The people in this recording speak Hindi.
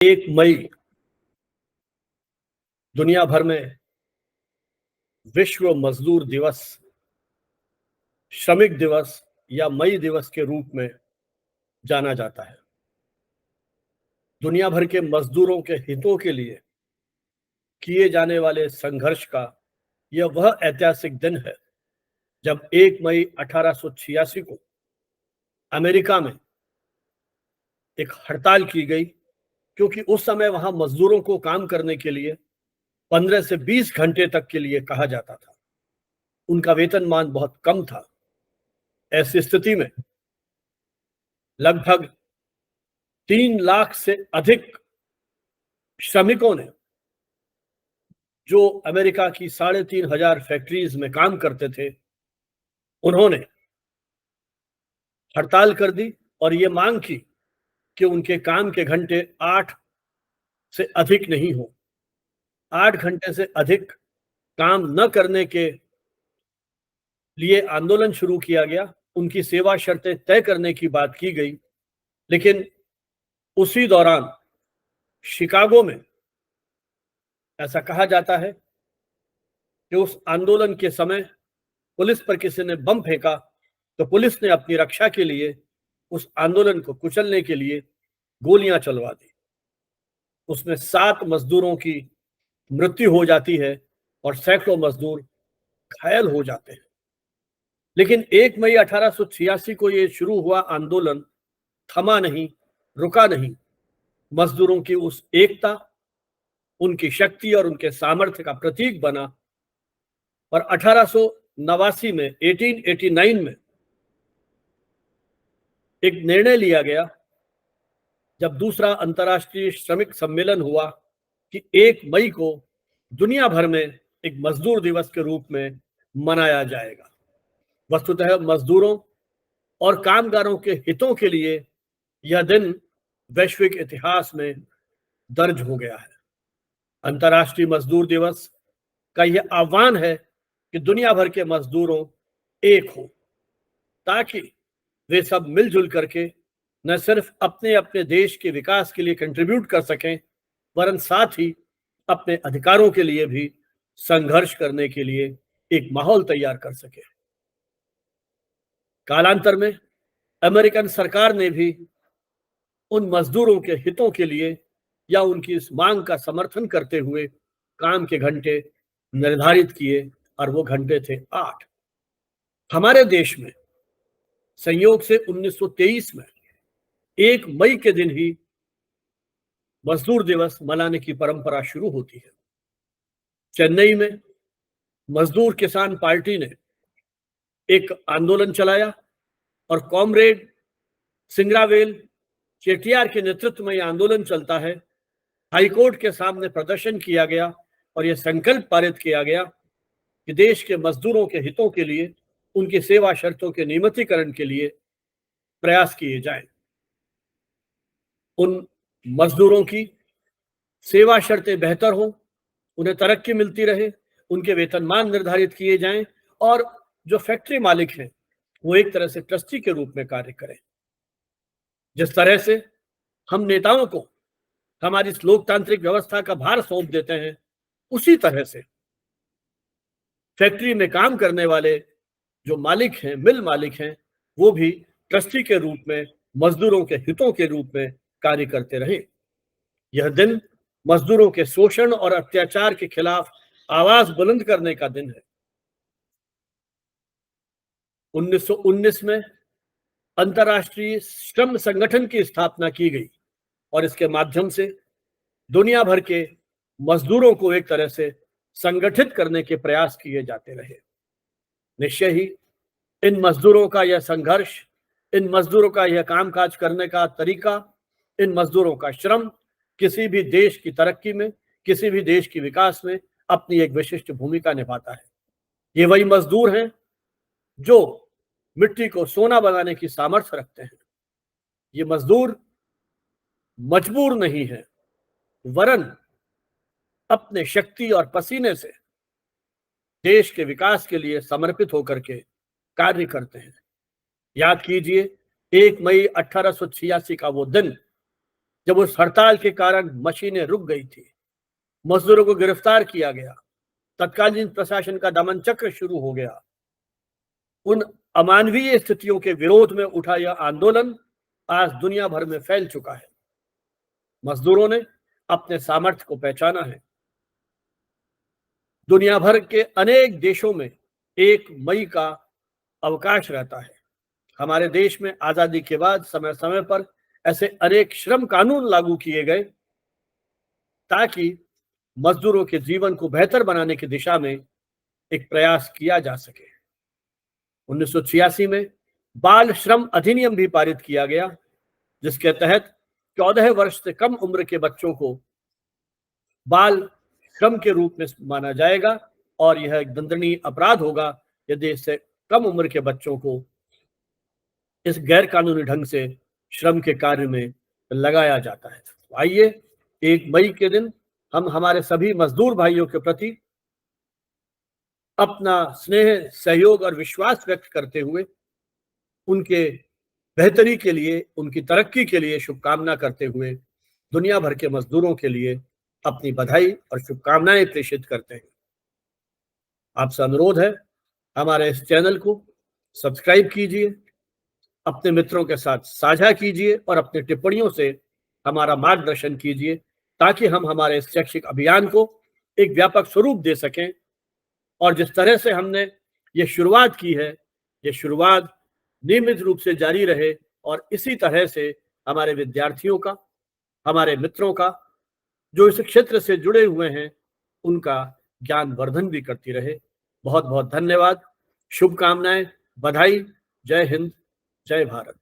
1 मई दुनिया भर में विश्व मजदूर दिवस, श्रमिक दिवस या मई दिवस के रूप में जाना जाता है। दुनिया भर के मजदूरों के हितों के लिए किए जाने वाले संघर्ष का यह वह ऐतिहासिक दिन है जब 1 मई 1886 को अमेरिका में एक हड़ताल की गई, क्योंकि उस समय वहां मजदूरों को काम करने के लिए 15 से 20 घंटे तक के लिए कहा जाता था। उनका वेतनमान बहुत कम था। ऐसी स्थिति में लगभग 3 लाख से अधिक श्रमिकों ने, जो अमेरिका की 3,500 फैक्ट्रीज में काम करते थे, उन्होंने हड़ताल कर दी और ये मांग की कि उनके काम के घंटे 8 से अधिक नहीं हो। 8 घंटे से अधिक काम न करने के लिए आंदोलन शुरू किया गया। उनकी सेवा शर्तें तय करने की बात की गई, लेकिन उसी दौरान शिकागो में ऐसा कहा जाता है कि उस आंदोलन के समय पुलिस पर किसी ने बम फेंका, तो पुलिस ने अपनी रक्षा के लिए उस आंदोलन को कुचलने के लिए गोलियां चलवा दी। उसमें 7 मजदूरों की मृत्यु हो जाती है और सैकड़ों मजदूर घायल हो जाते हैं। लेकिन 1 मई 1886 को ये शुरू हुआ आंदोलन थमा नहीं, रुका नहीं। मजदूरों की उस एकता, उनकी शक्ति और उनके सामर्थ्य का प्रतीक बना और 1889 में 1889 में एक निर्णय लिया गया, जब दूसरा अंतर्राष्ट्रीय श्रमिक सम्मेलन हुआ, कि 1 मई को दुनिया भर में एक मजदूर दिवस के रूप में मनाया जाएगा। वस्तुतः मजदूरों और कामगारों के हितों के लिए यह दिन वैश्विक इतिहास में दर्ज हो गया है। अंतर्राष्ट्रीय मजदूर दिवस का यह आह्वान है कि दुनिया भर के मजदूरों एक हो, ताकि वे सब मिलजुल करके न सिर्फ अपने अपने देश के विकास के लिए कंट्रीब्यूट कर सकें, वरन साथ ही अपने अधिकारों के लिए भी संघर्ष करने के लिए एक माहौल तैयार कर सके। कालांतर में अमेरिकन सरकार ने भी उन मजदूरों के हितों के लिए या उनकी इस मांग का समर्थन करते हुए काम के घंटे निर्धारित किए, और वो घंटे थे 8। हमारे देश में संयोग से 1923 में 1 मई के दिन ही मजदूर दिवस मनाने की परंपरा शुरू होती है। चेन्नई में मजदूर किसान पार्टी ने एक आंदोलन चलाया और कॉमरेड सिंगरावेल चेटियार के नेतृत्व में यह आंदोलन चलता है। हाईकोर्ट के सामने प्रदर्शन किया गया और यह संकल्प पारित किया गया कि देश के मजदूरों के हितों के लिए, उनकी सेवा शर्तों के नियमितीकरण के लिए प्रयास किए जाएं। उन मजदूरों की सेवा शर्तें बेहतर हों, उन्हें तरक्की मिलती रहे, उनके वेतनमान निर्धारित किए जाएं, और जो फैक्ट्री मालिक हैं वो एक तरह से ट्रस्टी के रूप में कार्य करें। जिस तरह से हम नेताओं को हमारी इस लोकतांत्रिक व्यवस्था का भार सौंप देते हैं, उसी तरह से फैक्ट्री में काम करने वाले जो मालिक हैं, मिल मालिक हैं, वो भी ट्रस्टी के रूप में मजदूरों के हितों के रूप में कार्य करते रहे। यह दिन मजदूरों के शोषण और अत्याचार के खिलाफ आवाज बुलंद करने का दिन है। 1919 में अंतर्राष्ट्रीय श्रम संगठन की स्थापना की गई और इसके माध्यम से दुनिया भर के मजदूरों को एक तरह से संगठित करने के प्रयास किए जाते रहे। निश्चय ही इन मजदूरों का यह संघर्ष, इन मजदूरों का यह कामकाज करने का तरीका, इन मजदूरों का श्रम किसी भी देश की तरक्की में, किसी भी देश की विकास में अपनी एक विशिष्ट भूमिका निभाता है। ये वही मजदूर हैं जो मिट्टी को सोना बनाने की सामर्थ्य रखते हैं। ये मजदूर मजबूर नहीं है, वरन अपने शक्ति और पसीने से देश के विकास के लिए समर्पित होकर के कार्य करते हैं। याद कीजिए 1 मई 1886 का वो दिन जब उस हड़ताल के कारण मशीनें रुक गई थी, मजदूरों को गिरफ्तार किया गया, तत्कालीन प्रशासन का दमन चक्र शुरू हो गया। उन अमानवीय स्थितियों के विरोध में उठा यह आंदोलन आज दुनिया भर में फैल चुका है। मजदूरों ने अपने सामर्थ्य को पहचाना है। दुनिया भर के अनेक देशों में 1 मई का अवकाश रहता है। हमारे देश में आजादी के बाद समय समय पर ऐसे अनेक श्रम कानून लागू किए गए ताकि मजदूरों के जीवन को बेहतर बनाने की दिशा में एक प्रयास किया जा सके। 1986 में बाल श्रम अधिनियम भी पारित किया गया, जिसके तहत 14 वर्ष से कम उम्र के बच्चों को बाल श्रम के रूप में माना जाएगा और यह एक दंडनीय अपराध होगा यदि इससे कम उम्र के बच्चों को इस गैर कानूनी ढंग से श्रम के कार्य में लगाया जाता है। आइए 1 मई के दिन हम हमारे सभी मजदूर भाइयों के प्रति अपना स्नेह, सहयोग और विश्वास व्यक्त करते हुए उनके बेहतरी के लिए, उनकी तरक्की के लिए शुभकामना करते हुए दुनिया भर के मजदूरों के लिए अपनी बधाई और शुभकामनाएं प्रेषित करते हैं। आपसे अनुरोध है, हमारे इस चैनल को सब्सक्राइब कीजिए, अपने मित्रों के साथ साझा कीजिए और अपनी टिप्पणियों से हमारा मार्गदर्शन कीजिए ताकि हम हमारे इस शैक्षिक अभियान को एक व्यापक स्वरूप दे सकें और जिस तरह से हमने ये शुरुआत की है, ये शुरुआत नियमित रूप से जारी रहे और इसी तरह से हमारे विद्यार्थियों का, हमारे मित्रों का, जो इस क्षेत्र से जुड़े हुए हैं, उनका ज्ञान वर्धन भी करती रहे। बहुत बहुत धन्यवाद, शुभकामनाएं, बधाई। जय हिंद, जय भारत।